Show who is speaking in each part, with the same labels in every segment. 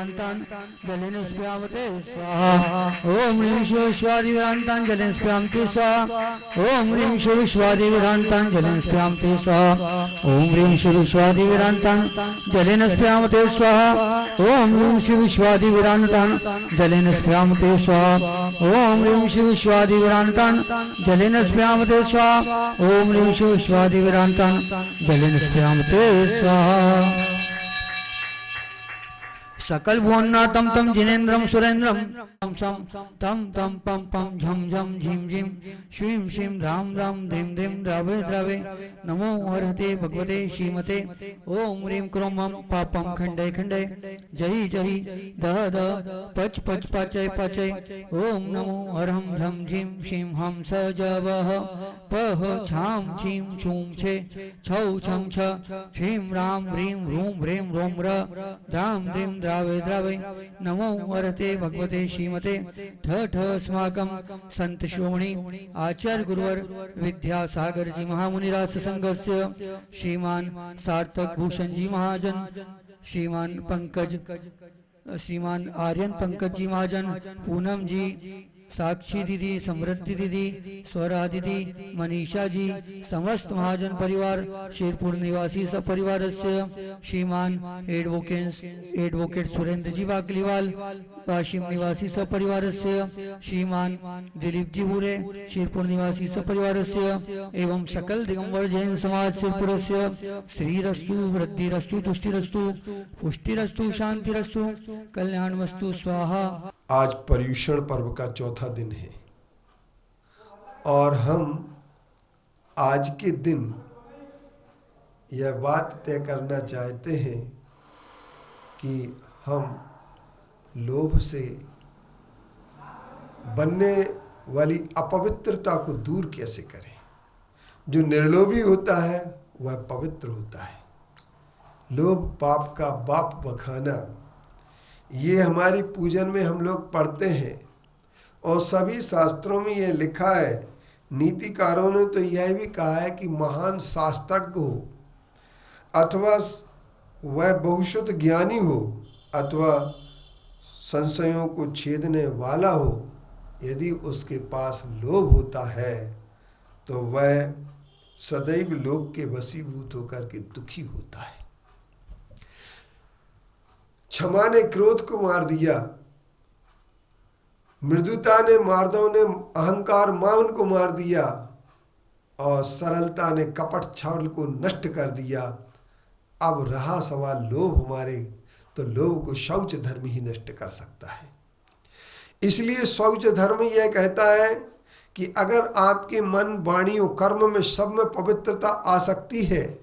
Speaker 1: स्वादिविरान्तान् जलेन स्पृहामते स्वाहा। ओम ह्रीं शिव स्वादिविरान्तान् जलेन स्पृहामते स्वाहा। ओम ह्रीं शिव स्वादिविरान्तान् जलेन स्पृहामते स्वाहा। ओम ह्रीं शिव स्वादिविरान्तान् जलेन स्पृहामते स्वाहा। ओम ह्रीं शिव स्वादिविरान्तान् जलेन स्पृहामते स्वाहा। ओम ह्रीं शिव स्वादिविरान्तान् जलेन स्पृहामते स्वाहा। ओम ह्रीं शिव स्वादिविरान्तान् जलेन स्पृहामते स्वाहा। सकल भुवन्नाथं तं जिनेन्द्रं सुरेन्द्रं तं सं तं तं पं पं झं झं झिं झिं श्रीं श्रीं ह्रां ह्रां ध्रीं ध्रीं द्रवे द्रवे नमो हरहते भगवते श्रीमते। ओम ह्रीं क्रों मं पापं खंडय खंडय जहि जहि दह दह पच पच पचय पचय। ओम नमो हरहं झं झिं श्रीं हं स जवः पह छां छीं छूं छे छौ छं छ श्रीं रां ह्रीं ह्रूं ह्रीं रों र द्रां द्रीं द्रावे द्रावे नमो वरते भगवते श्रीमते। ठ ठ अस्माकं संत श्रोमणी आचार्य गुरुवर विद्यासागर जी महामुनिराज संघस्य श्रीमान सार्थक भूषण जी महाजन, श्रीमान पंकज, श्रीमान आर्यन पंकज जी महाजन, पूनम जी, साक्षी दीदी, समृद्धि दीदी, स्वरा दीदी, मनीषा जी, समस्त महाजन परिवार, शेरपुर निवासी सब परिवार से श्रीमान एडवोकेट सुरेंद्र जी वाकलीवाल, वाशिम निवासी सब परिवार से श्रीमान दिलीप जी बुरे, शेरपुर निवासी सब परिवार से एवं सकल दिगंबर जैन समाज शेरपुर से श्री रस्तु, वृद्धि रस्तु, तुष्टि रस्तु, पुष्टि रस्तु, शांति रस्तु, कल्याण वस्तु स्वाहा।
Speaker 2: आज पर्युषण पर्व का चौथा दिन है और हम आज के दिन यह बात तय करना चाहते हैं कि हम लोभ से बनने वाली अपवित्रता को दूर कैसे करें। जो निर्लोभी होता है वह पवित्र होता है। लोभ पाप का बाप बखाना, ये हमारी पूजन में हम लोग पढ़ते हैं और सभी शास्त्रों में ये लिखा है। नीतिकारों ने तो यह भी कहा है कि महान शास्त्रज्ञ हो अथवा वह बहुश्रुत ज्ञानी हो अथवा संशयों को छेदने वाला हो, यदि उसके पास लोभ होता है तो वह सदैव लोभ के वशीभूत होकर के दुखी होता है। क्षमा ने क्रोध को मार दिया, मृदुता ने, मार्दव ने अहंकार मौन को मार दिया और सरलता ने कपट छल को नष्ट कर दिया। अब रहा सवाल लोभ हमारे, तो लोभ को शौच धर्म ही नष्ट कर सकता है। इसलिए शौच धर्म यह कहता है कि अगर आपके मन, वाणी और कर्म में सब में पवित्रता आ सकती है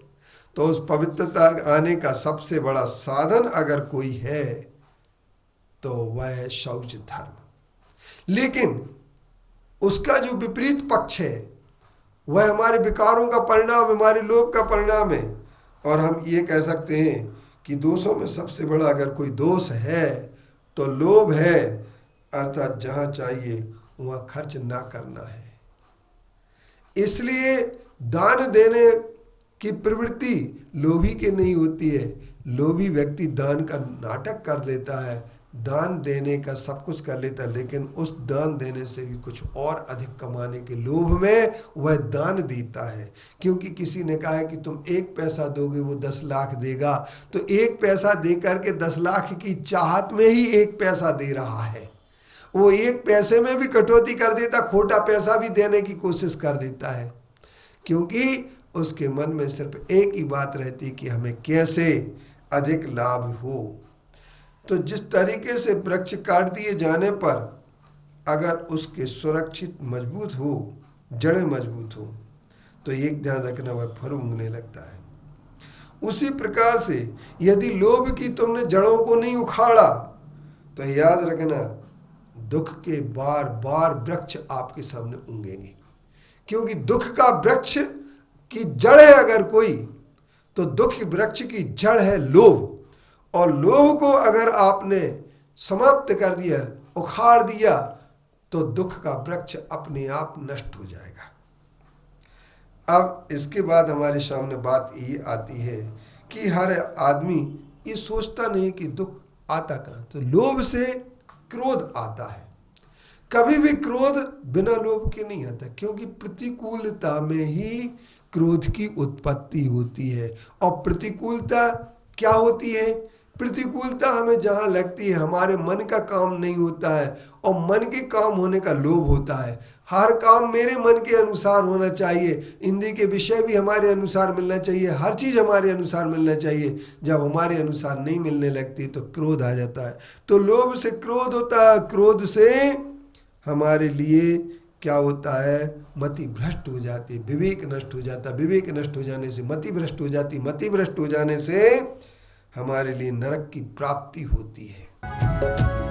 Speaker 2: तो उस पवित्रता आने का सबसे बड़ा साधन अगर कोई है तो वह शौच धर्म। लेकिन उसका जो विपरीत पक्ष है वह हमारे विकारों का परिणाम, हमारे लोभ का परिणाम है। और हम ये कह सकते हैं कि दोषों में सबसे बड़ा अगर कोई दोष है तो लोभ है, अर्थात जहां चाहिए वहां खर्च ना करना है। इसलिए दान देने की प्रवृत्ति लोभी के नहीं होती है। लोभी व्यक्ति दान का नाटक कर लेता है, दान देने का सब कुछ कर लेता है, लेकिन उस दान देने से भी कुछ और अधिक कमाने के लोभ में वह दान देता है। क्योंकि किसी ने कहा है कि तुम 1 पैसा दोगे वो 10 लाख देगा, तो 1 पैसा दे करके 10 लाख की चाहत में ही 1 पैसा दे रहा है। वो 1 पैसे में भी कटौती कर देता, खोटा पैसा भी देने की कोशिश कर देता है, क्योंकि उसके मन में सिर्फ एक ही बात रहती कि हमें कैसे अधिक लाभ हो। तो जिस तरीके से वृक्ष काट दिए जाने पर अगर उसके सुरक्षित मजबूत हो, जड़ें मजबूत हो, तो एक ध्यान रखना, वह फल उगने लगता है। उसी प्रकार से यदि लोभ की तुमने जड़ों को नहीं उखाड़ा तो याद रखना दुख के बार बार वृक्ष आपके सामने उगेंगे। क्योंकि दुख का वृक्ष की जड़ है अगर कोई, तो दुख वृक्ष की जड़ है लोभ। और लोभ को अगर आपने समाप्त कर दिया, उखाड़ दिया, तो दुख का वृक्ष अपने आप नष्ट हो जाएगा। अब इसके बाद हमारे सामने बात ये आती है कि हर आदमी ये सोचता नहीं कि दुख आता कहाँ? तो लोभ से क्रोध आता है। कभी भी क्रोध बिना लोभ के नहीं आता, क्योंकि प्रतिकूलता में ही क्रोध की उत्पत्ति होती है। और प्रतिकूलता क्या होती है? प्रतिकूलता हमें जहाँ लगती है हमारे मन का काम नहीं होता है, और मन के काम होने का लोभ होता है। हर काम मेरे मन के अनुसार होना चाहिए, इंद्रिय के विषय भी हमारे अनुसार मिलना चाहिए, हर चीज़ हमारे अनुसार मिलना चाहिए। जब हमारे अनुसार नहीं मिलने लगती तो क्रोध आ जाता है। तो लोभ से क्रोध होता है, क्रोध से हमारे लिए क्या होता है? मति भ्रष्ट हो जाती, विवेक नष्ट हो जाता, विवेक नष्ट हो जाने से मति भ्रष्ट हो जाती, मति भ्रष्ट हो जाने से हमारे लिए नरक की प्राप्ति होती है।